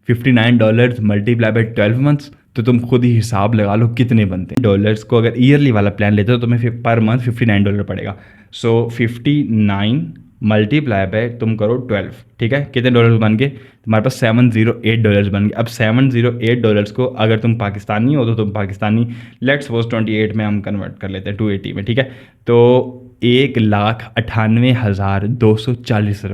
$59 multiply by 12 months, तो तुम खुद ही हिसाब लगा लो कितने बनते हैं डॉलर्स को। अगर ईयरली वाला प्लान लेते हो तो तुम्हें पर मंथ $59 पड़ेगा। सो 59 मल्टीप्लाई बाय तुम करो 12, ठीक है, कितने डॉलर्स बन गए तुम्हारे पास? $708 बन गए। अब $708 को अगर तुम पाकिस्तानी हो तो तुम पाकिस्तानी, लेट्स सपोज 28 में हम कन्वर्ट कर लेते हैं 280 में, ठीक है, तो 1,98,240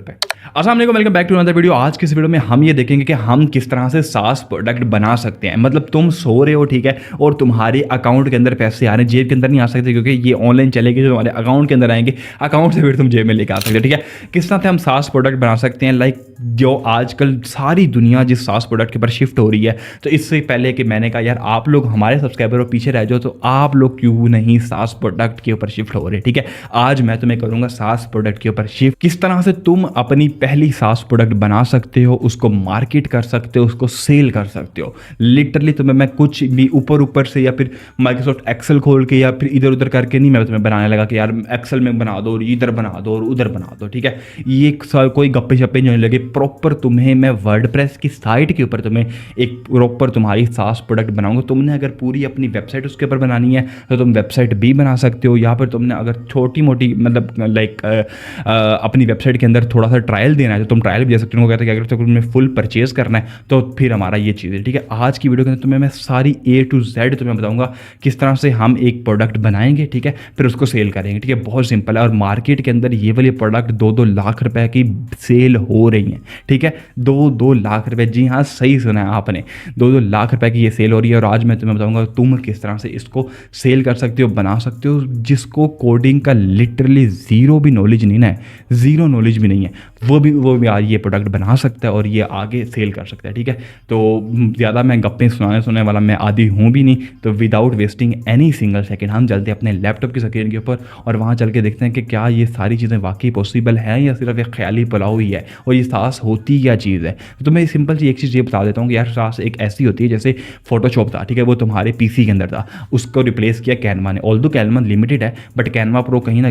अस्सलाम वालेकुम, welcome back to another video. आज के इस वीडियो में हम ये देखेंगे कि हम किस तरह से सास प्रोडक्ट बना सकते हैं। मतलब तुम सो रहे हो, ठीक है, और तुम्हारे अकाउंट के अंदर पैसे आ रहे हैं, जेब के अंदर नहीं आ सकते क्योंकि ये ऑनलाइन चलेगी, जो तुम्हारे अकाउंट के अंदर आएंगे, अकाउंट से फिर तुम जेब में लेकर आ सकते हो, ठीक है। किस तरह से हम सास प्रोडक्ट बना सकते हैं, लाइक जो आजकल सारी दुनिया जिस सास प्रोडक्ट के ऊपर शिफ्ट हो रही है। तो इससे पहले कि मैंने कहा यार आप लोग हमारे सब्सक्राइबर और पीछे रह जाओ, तो आप लोग क्यों नहीं सास प्रोडक्ट के ऊपर शिफ्ट हो रहे, ठीक है। आज मैं तुम्हें करूंगा सास प्रोडक्ट के ऊपर शिफ्ट, किस तरह से तुम अपनी पहली सास प्रोडक्ट बना सकते हो, उसको मार्केट कर सकते हो, उसको सेल कर सकते हो। लिटरली तुम्हें मैं कुछ भी ऊपर से या फिर माइक्रोसॉफ्ट एक्सेल खोल के या फिर इधर उधर करके नहीं मैं तुम्हें बनाने लगा कि यार एक्सेल में बना दो और इधर बना दो और उधर बना दो, ठीक है। ये कोई गप्पे शप्पे नहीं लगे, प्रॉपर तुम्हें मैं वर्डप्रेस की साइट के ऊपर तुम्हें एक प्रॉपर तुम्हारी सास प्रोडक्ट बनाऊंगा। तुमने अगर पूरी अपनी वेबसाइट उसके ऊपर बनानी है तो तुम वेबसाइट भी बना सकते हो, या फिर तुमने अगर छोटी मोटी मतलब लाइक अपनी वेबसाइट के अंदर थोड़ा सा ट्रायल देना है तो तुम ट्रायल भी दे सकते हो। कहते हैं कि अगर तुम्हें फुल परचेज करना है तो फिर हमारा ये चीज़ है, ठीक है। आज की वीडियो के अंदर तुम्हें मैं सारी A to Z तुम्हें बताऊंगा किस तरह से हम एक प्रोडक्ट बनाएंगे, ठीक है, फिर उसको सेल करेंगे, ठीक है। बहुत सिंपल है, और मार्केट के अंदर ये वाली प्रोडक्ट 2-2 लाख रुपए की सेल हो रही हैं, ठीक है। 2-2 लाख रुपए, जी हाँ सही सुना है आपने, 2-2 लाख रुपए की ये सेल हो रही है। और आज मैं तुम्हें बताऊंगा तुम किस तरह से इसको सेल कर सकते हो, बना सकते हो। जिसको कोडिंग का लिटरली जीरो भी नॉलेज नहीं है, जीरो नॉलेज भी नहीं है, वो भी आज ये प्रोडक्ट बना सकता है और ये आगे सेल कर सकता है, ठीक है। तो ज़्यादा मैं गप्पे सुनाने वाला मैं आदि हूँ भी नहीं, तो without wasting any single second हम चलते हैं अपने लैपटॉप की स्क्रीन के ऊपर और वहाँ चल के देखते हैं कि क्या ये सारी चीज़ें वाकई पॉसिबल हैं या सिर्फ एक ख्याली पुलाव ही है, और ये सास होती क्या चीज़ है। तो मैं सिंपल सी एक चीज़ ये बता देता हूँ कि यार सास एक ऐसी होती है जैसे फोटोशॉप था, ठीक है, वो तुम्हारे पीसी के अंदर था, उसको रिप्लेस किया कैनवा ने। ऑल्दो कैनवा लिमिटेड है बट कैनवा प्रो कहीं ना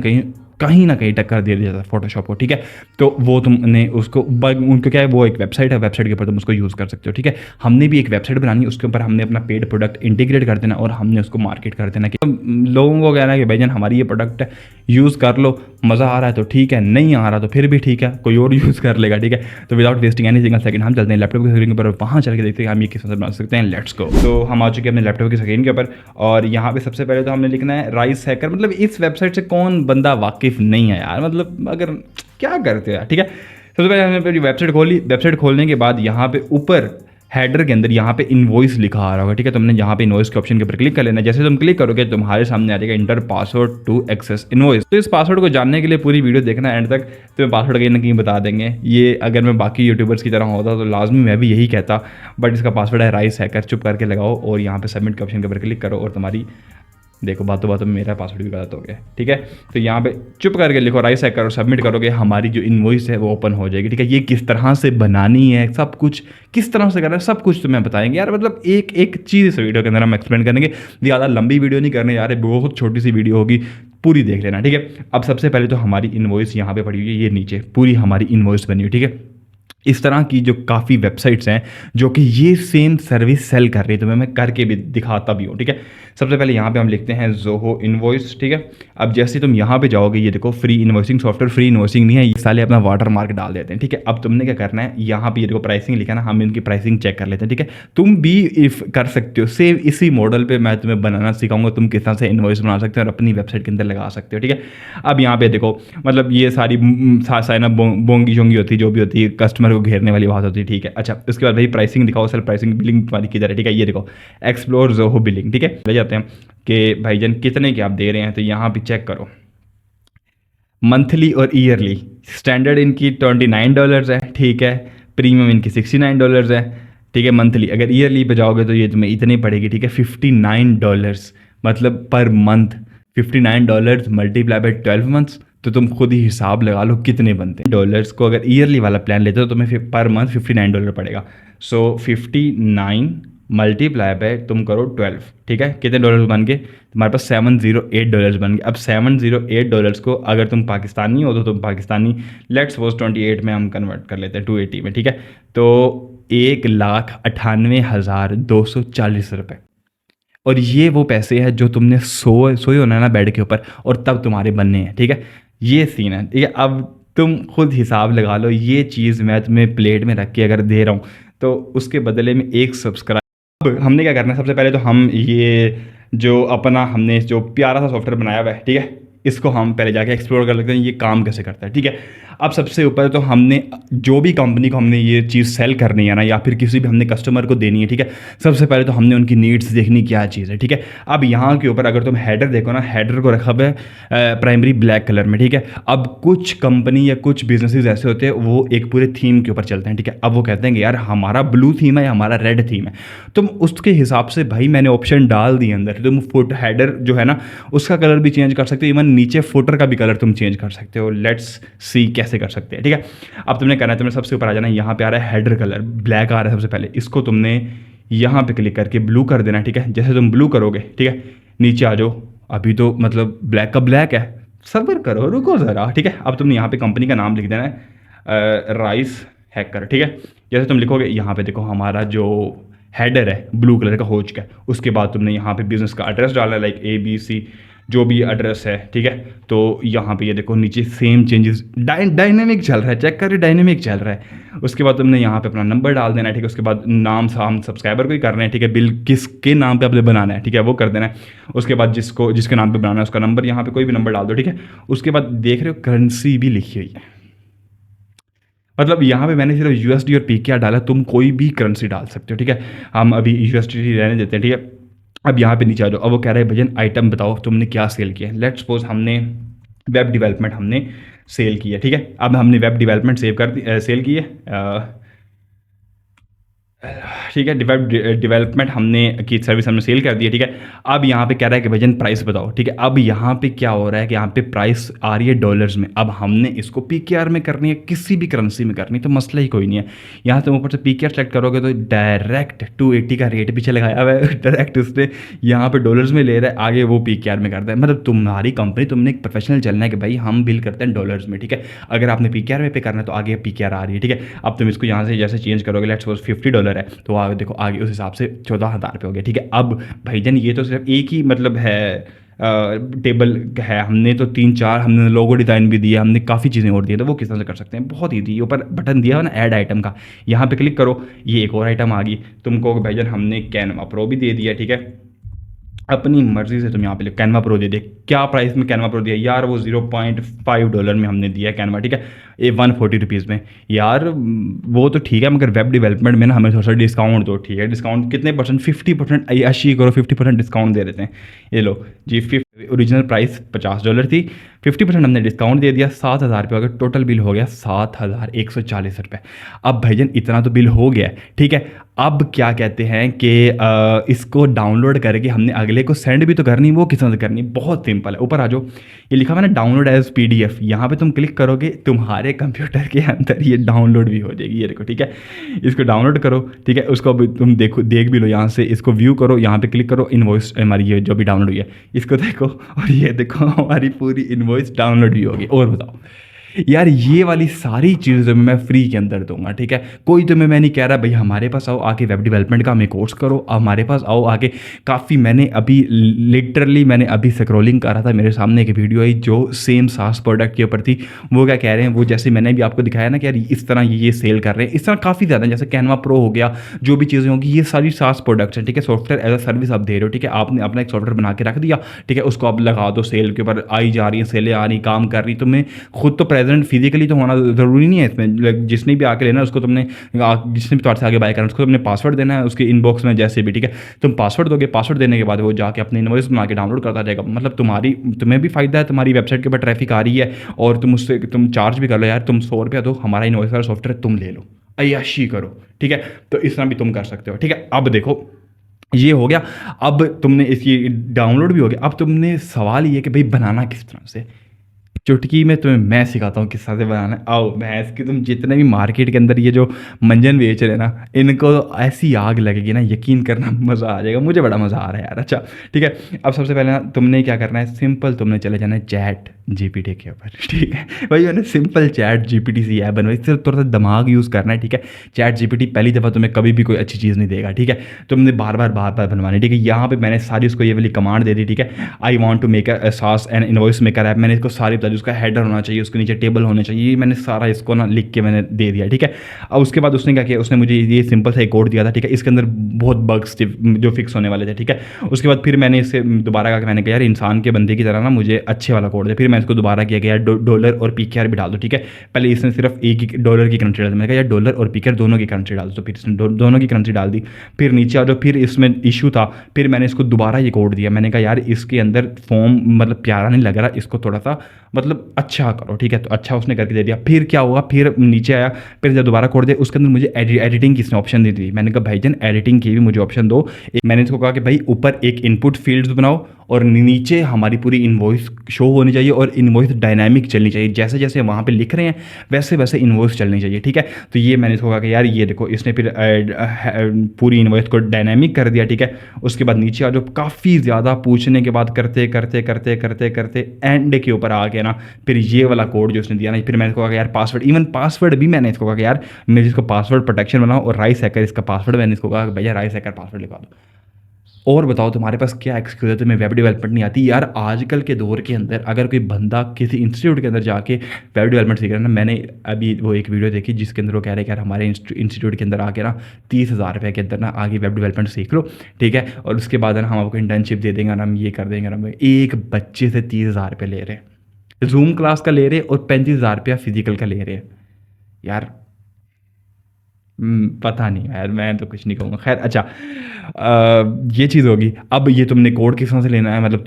कहीं टक्कर दे दिया था फोटोशॉप को, ठीक है। तो वो तुमने उसको उनको क्या है, वो एक वेबसाइट है, वेबसाइट के ऊपर तुम उसको यूज़ कर सकते हो, ठीक है। हमने भी एक वेबसाइट बनानी, उसके ऊपर हमने अपना पेड प्रोडक्ट इंटीग्रेट कर देना और हमने उसको मार्केट कर देना कि लोगों को कहना है कि भाईजान हमारी ये प्रोडक्ट है, यूज़ कर लो, मज़ा आ रहा है तो ठीक है, नहीं आ रहा तो फिर भी ठीक है, कोई और यूज़ कर लेगा, ठीक है। तो without wasting any single second हम चलते हैं लैपटॉप की स्क्रीन के ऊपर, वहाँ चल के देखते हैं हम ये किस तरह से बना सकते हैं। Let's go. तो हम आ चुके हैं अपने लैपटॉप की स्क्रीन के ऊपर और यहाँ पे सबसे पहले तो हमने लिखना है राइस हैकर। मतलब इस वेबसाइट से कौन बंदा वाकिफ़ नहीं है यार, मतलब अगर क्या करते हो यार, ठीक है। सबसे पहले हमने अपनी वेबसाइट खोली, वेबसाइट खोलने के बाद यहाँ पे ऊपर हेडर के अंदर यहाँ पे इनवॉइस लिखा आ रहा होगा, ठीक है। तुमने यहाँ पे इनवॉइस के ऑप्शन के ऊपर क्लिक कर लेना। जैसे तुम क्लिक करोगे तुम्हारे सामने आ जाएगा enter password to access invoice. तो इस पासवर्ड को जानने के लिए पूरी वीडियो देखना एंड तक, तुम्हें पासवर्ड कहीं ना कहीं बता देंगे। ये अगर मैं बाकी यूट्यूबर्स की तरह होता तो लाजमी मैं भी यही कहता, बट इसका पासवर्ड है राइस हैकर। चुप करके लगाओ और यहाँ पे सबमिट के ऑप्शन के ऊपर क्लिक करो और तुम्हारी देखो बातों बातों में मेरा पासवर्ड भी गलत हो गया, ठीक है। तो यहाँ पे चुप करके लिखो राइस हैकर और सबमिट करोगे, हमारी जो इनवॉइस है वो ओपन हो जाएगी, ठीक है। ये किस तरह से बनानी है, सब कुछ किस तरह से करना है, सब कुछ तुम्हें बताएंगे यार। मतलब एक एक चीज़ इस वीडियो के अंदर हम एक्सप्लेन करेंगे, ज़्यादा लंबी वीडियो नहीं करने जा रहे, बहुत छोटी सी वीडियो होगी, पूरी देख लेना, ठीक है। अब सबसे पहले तो हमारी इनवॉइस यहाँ पे पड़ी हुई है, ये नीचे पूरी हमारी इनवॉइस बनी हुई, ठीक है। इस तरह की जो काफ़ी वेबसाइट्स हैं जो कि ये सेम सर्विस सेल कर रही है, तो मैं करके भी दिखाता भी हूँ, ठीक है। सबसे पहले यहाँ पे हम लिखते हैं जोहो इनवॉइस, ठीक है। अब जैसे तुम यहाँ पे जाओगे ये देखो free invoicing software, free invoicing नहीं है, ये साले अपना वाटर मार्क डाल देते हैं, ठीक है। अब तुमने क्या करना है, यहाँ पे ये देखो प्राइसिंग लिखा है ना, हम इनकी प्राइसिंग चेक कर लेते हैं, ठीक है। तुम भी इफ कर सकते हो सेम इसी मॉडल पर, मैं तुम्हें बनाना सिखाऊंगा, तुम किस तरह से इनवॉइस बना सकते हो और अपनी वेबसाइट के अंदर लगा सकते हो, ठीक है। अब यहाँ पे देखो मतलब ये सारी साइना बोंगी चोंगी होती है, जो भी होती है कस्टमर को घेरने वाली बात होती है, ठीक है। अच्छा उसके बाद भाई प्राइसिंग दिखाओ, सेल प्राइसिंग बिलिंग तुम्हारी किधर है, ठीक है। ये देखो एक्सप्लोर जोहो बिलिंग, ठीक है। ले जाते हैं कि भाईजान कितने की आप दे रहे हैं, तो यहाँ पे चेक करो मंथली और ईयरली। स्टैंडर्ड इनकी $29 है, ठीक है। प्रीमियम इनकी $69 है, ठीक है मंथली। अगर ईयरली पे जाओगे तो ये तुम्हें इतनी पड़ेगी, ठीक है, $59, मतलब per month $59 multiply by 12 months, तो तुम खुद ही हिसाब लगा लो कितने बनते हैं डॉलर्स को। अगर ईयरली वाला प्लान लेते हो तो तुम्हें पर मंथ $59 पड़ेगा। सो 59 मल्टीप्लाई बाय तुम करो 12, ठीक है, कितने डॉलर्स बन गए तुम्हारे पास? $708 बन गए। अब $708 को अगर तुम पाकिस्तानी हो तो तुम पाकिस्तानी, लेट्स सपोज 28 में हम कन्वर्ट कर लेते हैं 280 में, ठीक है। तो 1,98,240 रुपये। और ये वो पैसे हैं जो तुमने सोए होना है ना बेड के ऊपर, और तब तुम्हारे बनने हैं, ठीक है। ये सीन है, ठीक है। अब तुम खुद हिसाब लगा लो, ये चीज़ मैं तुम्हें प्लेट में रख के अगर दे रहा हूँ तो उसके बदले में एक सब्सक्राइब। अब हमने क्या करना है, सबसे पहले तो हम ये जो अपना हमने जो प्यारा सा सॉफ्टवेयर बनाया हुआ है, ठीक है, इसको हम पहले जाके एक्सप्लोर कर लेते हैं ये काम कैसे करता है, ठीक है। अब सबसे ऊपर तो हमने जो भी कंपनी को हमने ये चीज़ सेल करनी है ना, या फिर किसी भी हमने कस्टमर को देनी है, ठीक है, सबसे पहले तो हमने उनकी नीड्स देखनी क्या चीज़ है, ठीक है। अब यहाँ के ऊपर अगर तुम हेडर देखो ना, हेडर को रखा हुआ है प्राइमरी ब्लैक कलर में, ठीक है। अब कुछ कंपनी या कुछ बिजनेसेस ऐसे होते हैं वो एक पूरे थीम के ऊपर चलते हैं, ठीक है। अब वो कहते हैं कि यार हमारा ब्लू थीम है या हमारा रेड थीम है, तुम उसके हिसाब से भाई मैंने ऑप्शन डाल दिए अंदर, तुम फुट हेडर जो है ना उसका कलर भी चेंज कर सकते हो, इवन नीचे फुटर का भी कलर तुम चेंज कर सकते हो। लेट्स सी कैसे कर सकते हैं, ठीक है। अब तुमने करना है, तुमने सबसे ऊपर आ जाना, यहाँ पे आ रहा है हेडर कलर, ब्लैक आ रहा है सबसे पहले, इसको तुमने यहाँ पे क्लिक करके ब्लू कर देना, ठीक है। जैसे तुम ब्लू करोगे, ठीक है, नीचे आ जाओ, अभी तो मतलब ब्लैक का ब्लैक है, सब्र करो, रुको ज़रा, ठीक है। अब तुमने यहाँ पे कंपनी का नाम लिख देना है राइस हैकर, ठीक है। जैसे तुम लिखोगे यहाँ पे देखो हमारा जो हेडर है ब्लू कलर का हो चुका है। उसके बाद तुमने यहाँ पे बिजनेस का एड्रेस डालना है, लाइक ABC जो भी एड्रेस है, ठीक है। तो यहाँ पे ये देखो नीचे सेम चेंजेस डायनेमिक चल रहा है, चेक करिए डायनेमिक चल रहा है। उसके बाद तुमने यहाँ पे अपना नंबर डाल देना है, ठीक है। उसके बाद नाम हम सब्सक्राइबर को ही करना है, ठीक है, बिल किसके नाम पे आपने बनाना है, ठीक है, वो कर देना है। उसके बाद जिसके नाम पे बनाना है उसका नंबर, यहाँ पे कोई भी नंबर डाल दो, ठीक है। उसके बाद देख रहे हो करेंसी भी लिखी हुई है, मतलब यहाँ पे मैंने सिर्फ USD और PKR डाला, तुम कोई भी करेंसी डाल सकते हो, ठीक है। हम अभी USD रहने देते हैं, ठीक है। अब यहाँ पे नीचे आ जाओ, अब वो कह रहा है भजन आइटम बताओ तुमने क्या सेल किया है। लेट्स सपोज हमने वेब डेवलपमेंट हमने सेल किया, ठीक है। अब हमने वेब डेवलपमेंट सेल की है, ठीक है। डेवलपमेंट हमने की सर्विस हमने सेल कर दी है, ठीक है। अब यहाँ पे कह रहा है कि भजन प्राइस बताओ, ठीक है। अब यहाँ पे क्या हो रहा है कि यहाँ पे प्राइस आ रही है डॉलर्स में, अब हमने इसको PKR में करनी है, किसी भी करेंसी में करनी है, तो मसला ही कोई नहीं है। यहाँ तुम ऊपर से PKR सेलेक्ट करोगे तो डायरेक्ट 280 का रेट पीछे लगाया हुआ है, डायरेक्ट उसने यहाँ पे डॉलर्स में ले रहा है, आगे वो PKR में करता है। मतलब तुम्हारी कंपनी, तुमने एक प्रोफेशनल चलना है कि भाई हम बिल करते हैं डॉलर्स में, ठीक है। अगर आपने PKR में पे करना है तो आगे PKR आ रही है, ठीक है। अब तुम इसको यहाँ से जैसे चेंज करोगे, लेट्स सपोज $50 है, तो आगे देखो आगे उस हिसाब से 14,000 रुपये हो गया, ठीक है। अब भाईजान ये तो सिर्फ एक ही मतलब है टेबल है, हमने तो 3-4 हमने लोगो डिज़ाइन भी दिया, हमने काफ़ी चीज़ें और दी, तो वो किस तरह से कर सकते हैं, बहुत ईजी। ऊपर बटन दिया है ना ऐड आइटम का, यहाँ पे क्लिक करो, ये एक और आइटम आ गई। तुमको भाईजान हमने कैनवा प्रो भी दे दिया, ठीक है। अपनी मर्जी से तुम यहाँ पे कैनवा प्रो दे दे, क्या प्राइस में कैनवा प्रो दिया यार, वो $0.5 में हमने दिया कैनवा, ठीक है, ये 140 रुपीज़ में यार, वो तो ठीक है, मगर वेब डेवलपमेंट में ना हमें थोड़ा सा डिस्काउंट दो, ठीक है। डिस्काउंट कितने परसेंट, 50%, 80 करो 50% डिस्काउंट दे देते हैं, ये लो जी। ओरिजिनल प्राइस $50 थी, 50% हमने डिस्काउंट दे दिया, 7,000 रुपये हो गया, टोटल बिल हो गया 7,140 रुपये। अब भाईजान इतना तो बिल हो गया, ठीक है। अब क्या कहते हैं कि इसको डाउनलोड करके हमने अगले को सेंड भी तो करनी, वो किस तरह से करनी, बहुत सिंपल है। ऊपर आ जाओ, ये लिखा हुआ है ना डाउनलोड एज PDF, यहाँ पे तुम क्लिक करोगे, तुम्हारे कंप्यूटर के अंदर ये डाउनलोड भी हो जाएगी, ये देखो, ठीक है। इसको डाउनलोड करो, ठीक है। उसको अभी तुम देख भी लो, यहाँ से इसको व्यू करो, यहाँ पे क्लिक करो, इनवॉइस हमारी ये जो भी डाउनलोड हुई है इसको देखो, और ये देखो हमारी पूरी इनवॉइस डाउनलोड भी होगी। और बताओ यार, ये वाली सारी चीज़ें मैं फ्री के अंदर दूंगा, ठीक है। कोई तुम्हें मैं नहीं कह रहा भाई हमारे पास आओ आके वेब डेवलपमेंट का हमें कोर्स करो, हमारे पास आओ आके, काफ़ी मैंने अभी लिटरली मैंने अभी स्क्रॉलिंग कर रहा था, मेरे सामने एक वीडियो आई जो सेम SaaS प्रोडक्ट के ऊपर थी। वो क्या कह रहे हैं, वो जैसे मैंने भी आपको दिखाया ना कि यार इस तरह ये सेल कर रहे हैं, इस तरह काफ़ी ज़्यादा, जैसे कैनवा प्रो हो गया, जो भी चीज़ें होंगी ये सारी SaaS प्रोडक्ट्स हैं, ठीक है। सॉफ्टवेयर एज अ सर्विस आप दे रहे हो, ठीक है। आपने अपना एक सॉफ्टवेयर बना के रख दिया, ठीक है, उसको आप लगा दो, सेल के ऊपर आई जा रही है, सेलें आ रही, काम कर रही, तुम्हें खुद तो प्रेजेंट फिजिकली तो होना ज़रूरी नहीं है इसमें, जिसने भी आके लेना है उसको तुमने, जिसने भी तुम्हारे से आगे बाय करना है उसको तुमने पासवर्ड देना है उसके इनबॉक्स में, जैसे भी, ठीक है। तुम पासवर्ड दोगे, पासवर्ड देने के बाद वो जाके अपने इनवॉइस बना के डाउनलोड करता जाएगा। मतलब तुम्हें भी फायदा है, तुम्हारी वेबसाइट के ऊपर ट्रैफिक आ रही है, और तुम उससे तुम चार्ज भी कर लो, यार तुम $100 दो, हमारा इनवॉइस वाला सॉफ्टवेयर तुम ले लो, अय्याशी करो, ठीक है। तो इस तरह भी तुम कर सकते हो, ठीक है। अब देखो ये हो गया, अब तुमने इसकी डाउनलोड भी हो गया। अब तुमने सवाल ये कि भाई बनाना किस तरह से, चुटकी में तुम्हें मैं सिखाता हूँ किस तरह से बनाना है। आओ भैंस की, तुम जितने भी मार्केट के अंदर ये जो मंजन बेच रहे हैं ना, इनको ऐसी आग लगेगी ना, यकीन करना मज़ा आ जाएगा, मुझे बड़ा मज़ा आ रहा है यार। अच्छा ठीक है, अब सबसे पहले ना तुमने क्या करना है, सिंपल तुमने चले जाना है जीपीटी के ऊपर, ठीक है भाई। मैंने सिंपल चैट जीपीटी सी ऐप बनवाई, सिर्फ थोड़ा सा दिमाग यूज़ करना है, ठीक है। चैट जीपीटी पहली दफ़ा तुम्हें कभी भी कोई अच्छी चीज़ नहीं देगा, ठीक है। तुमने बार बार बनवानी, ठीक है। यहाँ पे मैंने सारी उसको ये वाली कमांड दे दी, ठीक है। I want to make a SaaS and invoice maker app, मैंने इसको सारी बता दी। उसका हेडर होना चाहिए, उसके नीचे टेबल होने चाहिए, मैंने सारा इसको ना लिख के मैंने दे दिया, ठीक है। अब उसके बाद उसने क्या किया, उसने मुझे ये सिंपल सा एक कोड दिया था, ठीक है। इसके अंदर बहुत बग्स थे जो फिक्स होने वाले थे, ठीक है। उसके बाद फिर मैंने इससे दोबारा कहा, मैंने कहा यार इंसान के बंदे की तरह ना मुझे अच्छे वाला कोड दे। फिर मैं इसको दोबारा किया गया डॉलर और पीकेआर भी डाल दो, ठीक है। पहले इसने सिर्फ एक ही डॉलर की करेंसी डाल दी, मैंने कहा यार डॉलर और पीकेआर दोनों की करेंसी डाल दो, तो फिर इसने दोनों की करेंसी डाल दी। फिर नीचे आ जाओ, फिर इसमें इशू था, फिर मैंने इसको दोबारा ये कोड दिया। मैंने कहा यार इसके अंदर फॉर्म मतलब प्यारा नहीं लग रहा, इसको थोड़ा सा मतलब अच्छा करो, ठीक है। तो अच्छा उसने करके दे दिया। फिर क्या हुआ, फिर नीचे आया, फिर जब दोबारा कोड दिया, उसके अंदर मुझे एडिटिंग की इसने ऑप्शन दी थी। मैंने कहा भाईजान एडिटिंग की भी मुझे ऑप्शन दो। मैंने इसको कहा कि भाई ऊपर एक इनपुट फील्ड्स बनाओ और नीचे हमारी पूरी इनवॉइस शो होनी चाहिए और इनवॉइस डायनामिक चलनी चाहिए, जैसे जैसे वहाँ पे लिख रहे हैं वैसे वैसे इनवॉइस चलनी चाहिए, ठीक है। तो ये मैंने इसको कहा कि यार ये देखो, इसने फिर पूरी इनवॉइस को डायनामिक कर दिया, ठीक है। उसके बाद नीचे आ जाओ, काफ़ी ज़्यादा पूछने के बाद करते करते करते करते करते एंड के ऊपर आ गया ना, फिर ये वाला कोड जो उसने दिया ना, फिर मैंने इसको कहा यार पासवर्ड, इवन पासवर्ड भी मैंने इसको कहा कि यार मेरे इसको पासवर्ड प्रोटेक्शन बनाओ और राइस हैकर इसका पासवर्ड, मैंने इसको कहा भैया राइस हैकर पासवर्ड लिखा दो। और बताओ तुम्हारे पास क्या एक्सक्यूज है, तुम्हें वेब डेवलपमेंट नहीं आती। यार आजकल के दौर के अंदर अगर कोई बंदा किसी इंस्टीट्यूट के अंदर जाके वेब डेवलपमेंट सीख रहा है ना, मैंने अभी वो एक वीडियो देखी जिसके अंदर वो कह रहे हैं कि यार हमारे इंस्टीट्यूट के अंदर आके ना 30,000 रुपये के अंदर ना आगे वेब डेवलपमेंट सीख लो, ठीक है। और उसके बाद ना हम आपको इंटर्नशिप दे देंगे ना, हम ये कर देंगे ना। एक बच्चे से 30,000 रुपये ले रहे हैं, जूम क्लास का ले रहे और 35,000 रुपया फिजिकल का ले रहे हैं यार। पता नहीं यार, मैं तो कुछ नहीं कहूँगा। खैर अच्छा, ये चीज़ होगी। अब ये तुमने कोड किस तरह से लेना है, मतलब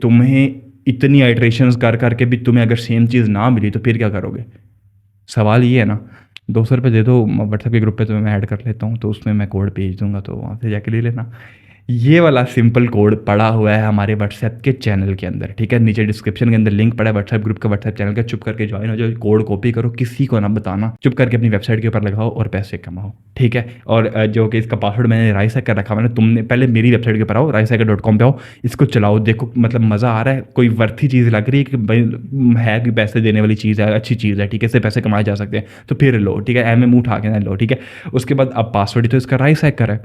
तुम्हें इतनी आइट्रेशंस कर करके भी तुम्हें अगर सेम चीज़ ना मिली तो फिर क्या करोगे। सवाल ये है ना, 200 रुपये दे दो, व्हाट्सएप के ग्रुप पे तुम्हें मैं ऐड कर लेता हूँ, तो उसमें मैं कोड भेज दूंगा, तो वहाँ से जाके ले लेना। ये वाला सिंपल कोड पड़ा हुआ है हमारे व्हाट्सएप के चैनल के अंदर, ठीक है। नीचे डिस्क्रिप्शन के अंदर लिंक पड़ा है व्हाट्सएप ग्रुप का, व्हाट्सएप चैनल का। चुप करके ज्वाइन हो जाओ, कोड कॉपी करो, किसी को ना बताना, चुप करके अपनी वेबसाइट के ऊपर लगाओ और पैसे कमाओ, ठीक है। और जो कि इसका पासवर्ड मैंने राइस हैकर रखा, मैंने तुमने पहले मेरी वेबसाइट के ऊपर आओ, raishhacker.com पे आओ, इसको चलाओ, देखो मतलब मज़ा आ रहा है, कोई वर्थी चीज़ लग रही है कि भाई है कि पैसे देने वाली चीज़ है, अच्छी चीज़ है, ठीक है, इससे पैसे कमाए जा सकते हैं, तो फिर लो, ठीक है। एम उठा के ना लो, ठीक है। उसके बाद अब पासवर्ड ही तो इसका राइस हैकर है,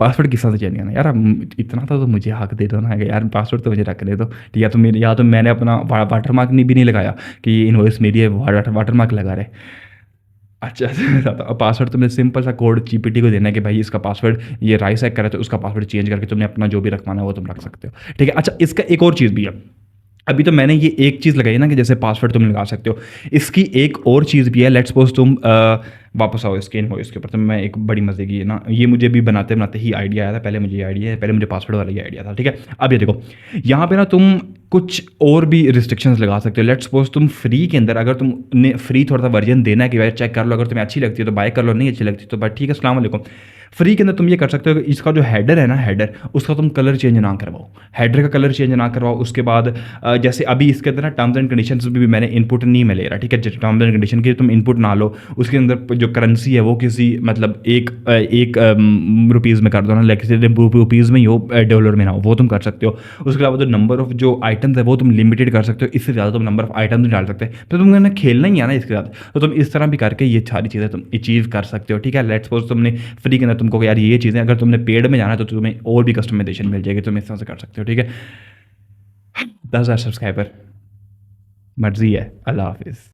पासवर्ड किस तरह से चेंज करना है यार। अब इतना तो मुझे हक दे दो ना कि यार पासवर्ड तो मुझे रखने दो, ठीक है। तो मेरे या तो मैंने अपना वाटर मार्क भी नहीं लगाया कि ये इनवॉइस मेरी है, वाटर मार्क लगा रहे। अच्छा तो पासवर्ड तुमने सिंपल सा कोड जीपीटी को देना है कि भाई इसका पासवर्ड ये राइस हैक करे, तो उसका पासवर्ड चेंज करके तुमने अपना जो भी रखवाना है वो तुम रख सकते हो, ठीक है। अच्छा इसका एक और चीज़ भी है। अभी तो मैंने ये एक चीज़ लगाई ना कि जैसे पासवर्ड तुम लगा सकते हो, इसकी एक और चीज़ भी है। लेट्स सपोज तुम वापस आओ इसके इनवॉइस के ऊपर, तो मैं एक बड़ी मज़े की है ना, ये मुझे भी बनाते बनाते ही आइडिया आया था। पहले मुझे ये आइडिया है, पहले मुझे पासवर्ड वाला ये आइडिया था, ठीक है। अब ये देखो, यहाँ पे ना तुम कुछ और भी रिस्ट्रिक्शंस लगा सकते हो। लेट्स सपोज तुम फ्री के अंदर, अगर तुमने फ्री थोड़ा सा वर्जन देना है कि भाई चेक कर लो, अगर तुम्हें अच्छी लगती है तो बाय कर लो, नहीं अच्छी लगती तो बट ठीक है, अस्सलाम वालेकुम। फ्री के अंदर तुम ये कर सकते हो कि इसका जो हेडर है ना, हेडर उसका तुम कलर चेंज ना करवाओ, हेडर का कलर चेंज ना करवाओ। उसके बाद जैसे अभी इसके अंदर ना टर्म्स एंड कंडीशंस भी मैंने इनपुट नहीं मैं ले रहा, ठीक है। टर्म्स एंड कंडीशन की तुम इनपुट ना लो, उसके अंदर जो करेंसी है वो किसी मतलब एक रुपीज़ में कर दो ना, लाइक रुपीज़ में ही हो, डॉलर में ना हो, वो तुम कर सकते हो। उसके अलावा जो नंबर ऑफ जो आइटम्स है वो तुम लिमिटेड कर सकते हो, इससे ज़्यादा तुम नंबर ऑफ आइटम्स नहीं डाल सकते। तो तुमने खेलना ही है ना इसके साथ, तो तुम इस तरह भी करके ये सारी चीज़ें तुम अचीव कर सकते हो, ठीक है। लेट्स सपोज तुमने फ्री के अंदर तुमको यार ये चीज़ें, अगर तुमने पेड में जाना है तो तुम्हें और भी कस्टमाइजेशन मिल जाएगी, तुम इस तरह से कर सकते हो, ठीक है। 10,000 सब्सक्राइबर मर्जी है। अल्लाह हाफिज़।